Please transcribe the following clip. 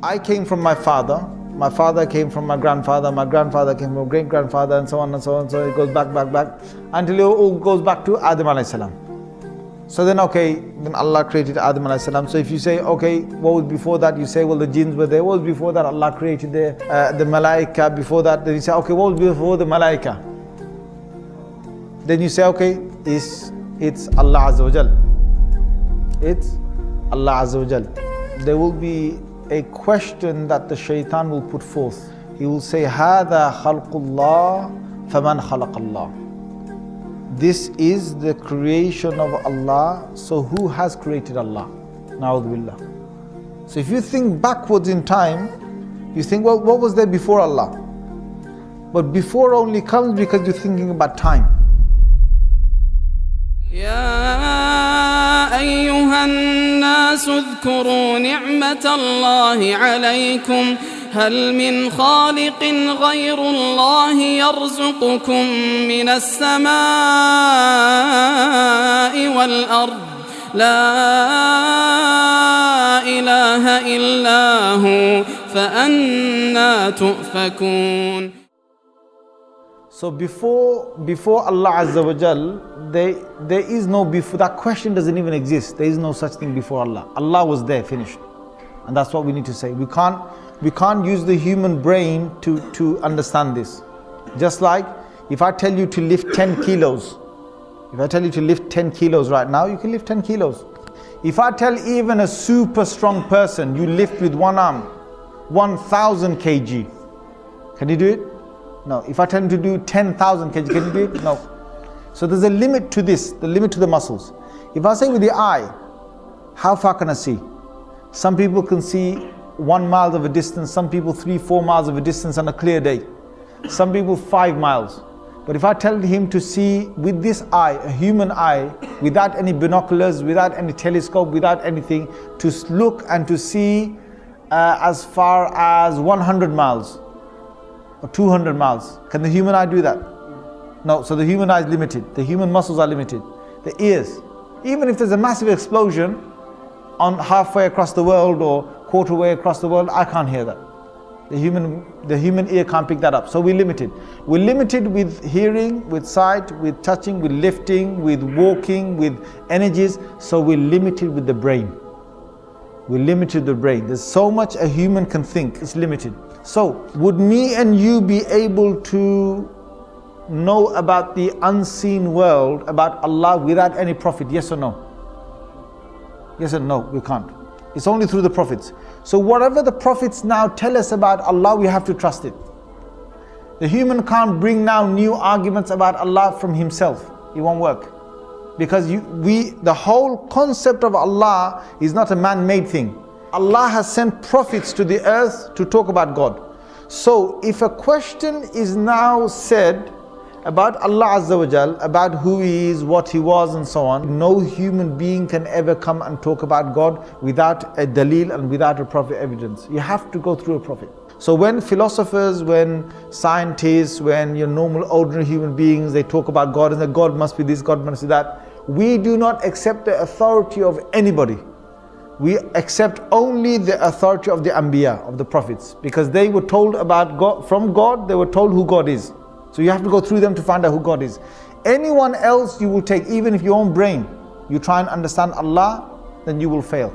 I came from my father came from my grandfather came from great-grandfather, and so on and so on. So it goes back until it all goes back to Adam alayhi salam. So then then Allah created Adam alayhi salam. So if you say, okay, what was before that? You say, well, the jinns were there. What was before that? Allah created the malaika. Before that, then you say, okay, what was before the malaika? Then you say, okay, it's Allah Azza wa Jal. It's Allah Azza wa Jal. There will be a question that the shaitan will put forth. He will say, هَذَا خَلْقُ اللَّهِ فَمَنْ خَلَقَ اللَّهِ. This is the creation of Allah, so who has created Allah? Na'udhu billah. So if you think backwards in time, you think, well, what was there before Allah? But before only comes because you're thinking about time. يا أيها الناس اذكروا نعمة الله عليكم هل من خالق غير الله يرزقكم من السماء والأرض لا إله إلا هو فأنى تؤفكون. So before Allah Azza wa Jal, there is no before. That question doesn't even exist. There is no such thing before Allah. Allah was there, finished. And that's what we need to say. We can't use the human brain to understand this. Just like if I tell you to lift 10 kilos, if I tell you to lift 10 kilos right now, you can lift 10 kilos. If I tell even a super strong person, you lift with one arm 1,000 kg, can you do it? No. If I tell him to do 10,000 kg, can you do it? No. So there's a limit to this, the limit to the muscles. If I say with the eye, how far can I see? Some people can see 1 mile of a distance, some people 3-4 miles of a distance on a clear day. Some people 5 miles. But if I tell him to see with this eye, a human eye, without any binoculars, without any telescope, without anything, to look and to see as far as 100 miles, or 200 miles. Can the human eye do that? No. So the human eye is limited. The human muscles are limited. The ears. Even if there's a massive explosion on halfway across the world or quarter way across the world, I can't hear that. The human ear can't pick that up. So we're limited. We're limited with hearing, with sight, with touching, with lifting, with walking, with energies. So we're limited with the brain. We're limited with the brain. There's so much a human can think. It's limited. So, would me and you be able to know about the unseen world, about Allah without any prophet? Yes or no? Yes or no? We can't. It's only through the prophets. So whatever the prophets now tell us about Allah, we have to trust it. The human can't bring now new arguments about Allah from himself. It won't work. Because the whole concept of Allah is not a man-made thing. Allah has sent prophets to the earth to talk about God. So if a question is now said about Allah Azza wa Jal, about who He is, what He was and so on, no human being can ever come and talk about God without a dalil and without a prophet evidence. You have to go through a prophet. So when philosophers, when scientists, when your normal ordinary human beings, they talk about God and that God must be this, God must be that, we do not accept the authority of anybody. We accept only the authority of the Anbiya, of the prophets, because they were told about God, from God, they were told who God is. So you have to go through them to find out who God is. Anyone else you will take, even if your own brain, you try and understand Allah, then you will fail.